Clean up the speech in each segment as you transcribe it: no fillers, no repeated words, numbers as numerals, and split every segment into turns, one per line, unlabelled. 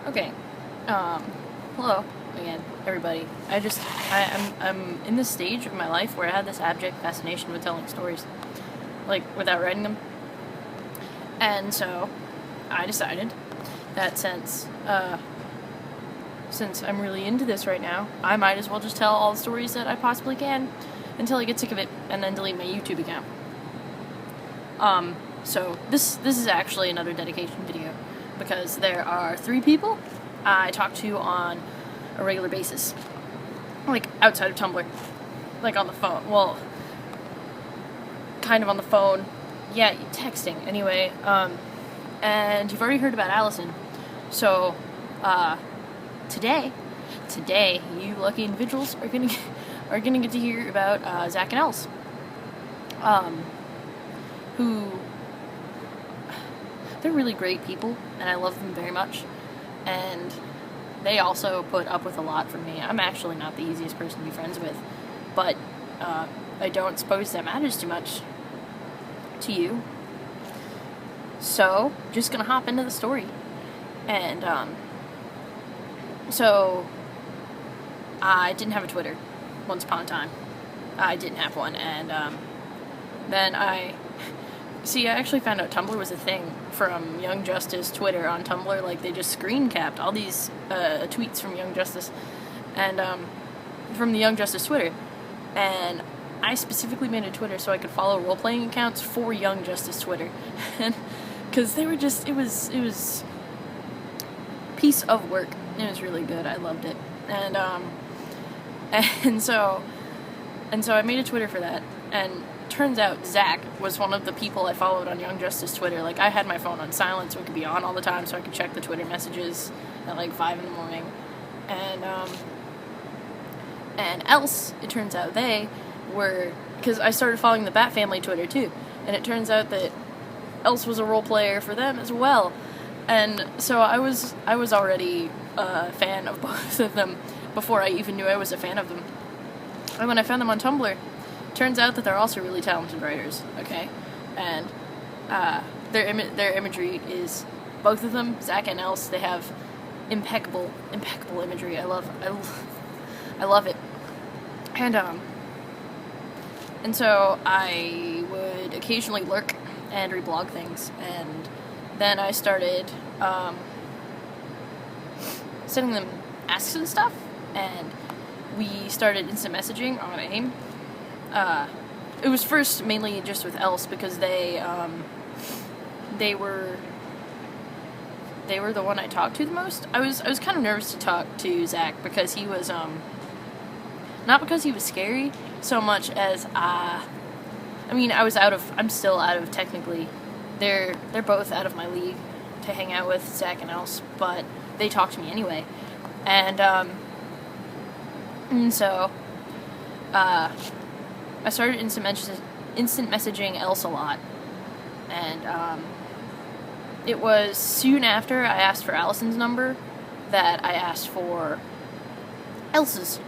Okay. Hello again, everybody. I'm in this stage of my life where I had this abject fascination with telling stories, like without writing them. And so, I decided that since I'm really into this right now, I might as well just tell all the stories that I possibly can until I get sick of it, and then delete my YouTube account. So this is actually another dedication video, because there are 3 people I talk to on a regular basis, like outside of Tumblr, like on the phone. Well, kind of on the phone, yeah, texting. Anyway, and you've already heard about Allison, so today, you lucky individuals are gonna get to hear about Zack and Els, who they're really great people, and I love them very much, and they also put up with a lot from me. I'm actually not the easiest person to be friends with, but I don't suppose that matters too much to you. So, just gonna hop into the story. And, so, I didn't have a Twitter once upon a time. I didn't have one, and, then I actually found out Tumblr was a thing from Young Justice Twitter on Tumblr. Like, they just screen capped all these tweets from Young Justice, and from the Young Justice Twitter. And I specifically made a Twitter so I could follow role-playing accounts for Young Justice Twitter. And because they were just, it was piece of work. It was really good. I loved it. And so I made a Twitter for that, and turns out Zack was one of the people I followed on Young Justice Twitter. Like, I had my phone on silent so it could be on all the time so I could check the Twitter messages at like 5 in the morning. And else, it turns out they were, because I started following the Bat Family Twitter too, and it turns out that Else was a role player for them as well. And so I was already a fan of both of them before I even knew I was a fan of them. And when I found them on Tumblr, turns out that they're also really talented writers, okay? And their imagery is, both of them, Zack and Els, they have impeccable imagery. I love it. And so I would occasionally lurk and reblog things, and then I started sending them asks and stuff, and we started instant messaging on AIM. It was first mainly just with Els, because they were the one I talked to the most. I was kind of nervous to talk to Zack, because he was not because he was scary so much as I'm still out of, technically, they're both out of my league to hang out with, Zack and Els, but they talk to me anyway. And so I started instant messaging Els a lot, and it was soon after I asked for Allison's number that I asked for Elsa's,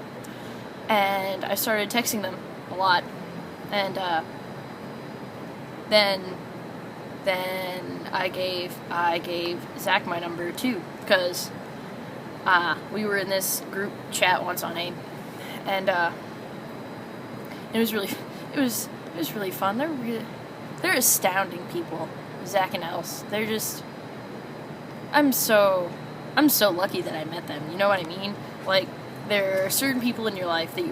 and I started texting them a lot, and then I gave Zack my number too, because we were in this group chat once on AIM, and it was really fun. They're astounding people, Zack and Els. They're just, I'm so lucky that I met them. You know what I mean? Like, there are certain people in your life that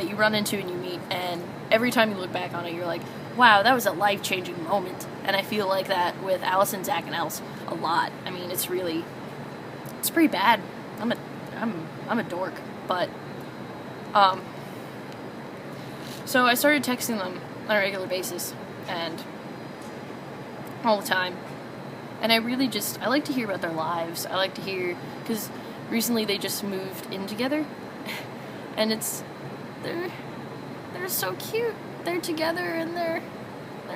you run into and you meet, and every time you look back on it, you're like, wow, that was a life-changing moment. And I feel like that with Allison, Zack, and Els a lot. I mean, it's pretty bad. I'm a dork, but so I started texting them on a regular basis, and all the time. And I like to hear about their lives. I like to hear, because recently they just moved in together, and they're so cute. They're together, and they're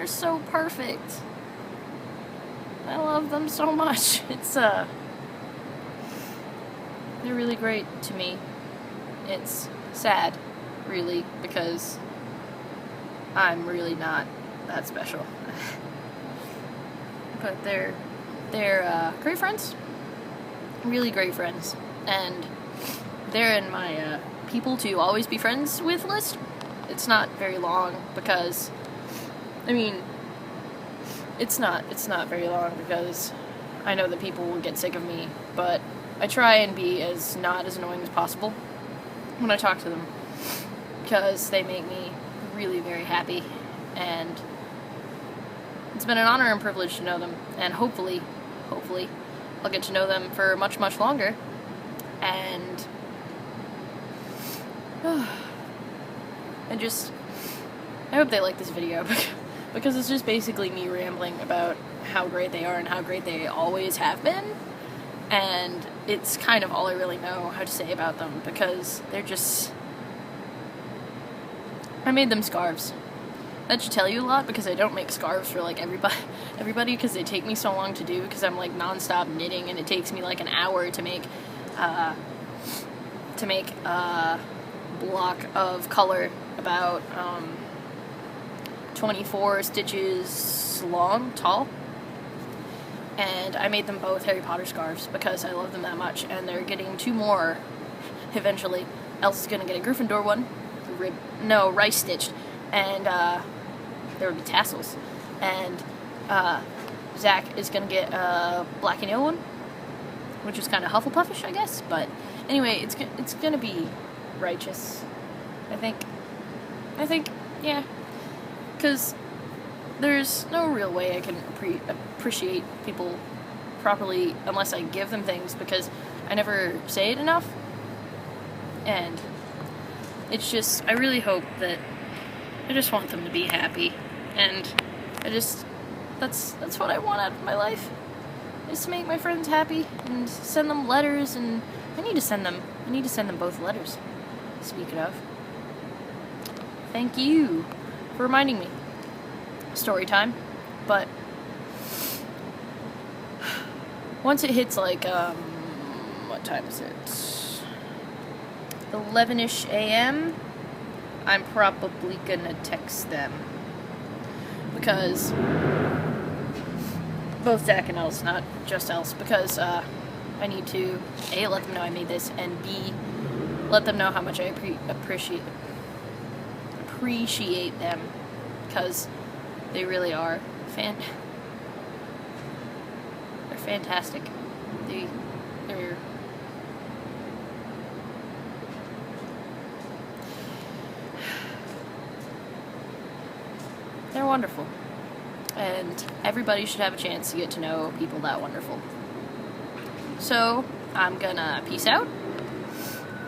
so perfect. I love them so much. They're really great to me. It's sad, really, because I'm really not that special. But they're great friends, really great friends, and they're in my people to always be friends with list. It's not very long because, I mean, it's not very long because I know that people will get sick of me, but I try and be as not as annoying as possible when I talk to them, because they make me really very happy, and it's been an honor and privilege to know them, and hopefully, I'll get to know them for much, much longer, and I hope they like this video, because it's just basically me rambling about how great they are and how great they always have been, and it's kind of all I really know how to say about them, because they're just... I made them scarves. That should tell you a lot, because I don't make scarves for, like, everybody, because they take me so long to do, because I'm, like, non-stop knitting, and it takes me, like, an hour to make a block of color about 24 stitches tall, and I made them both Harry Potter scarves because I love them that much, and they're getting 2 more eventually. Els is gonna get a Gryffindor one, rice stitched, and there would be tassels, and Zack is gonna get a black and yellow one, which is kind of Hufflepuffish, I guess, but anyway, it's gonna be righteous, I think, yeah, because there's no real way I can appreciate people properly unless I give them things, because I never say it enough, and it's just, I really hope that, I just want them to be happy, and that's what I want out of my life, is to make my friends happy, and send them letters, and I need to send them both letters, speaking of. Thank you for reminding me. Story time, but once it hits, like, what time is it? 11-ish a.m., I'm probably gonna text them, because both Zack and Els, not just Els, because I need to A, let them know I made this, and B, let them know how much I appreciate them, because they really are they're fantastic. They're wonderful, and everybody should have a chance to get to know people that wonderful. So I'm gonna peace out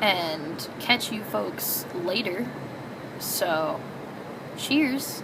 and catch you folks later. So cheers.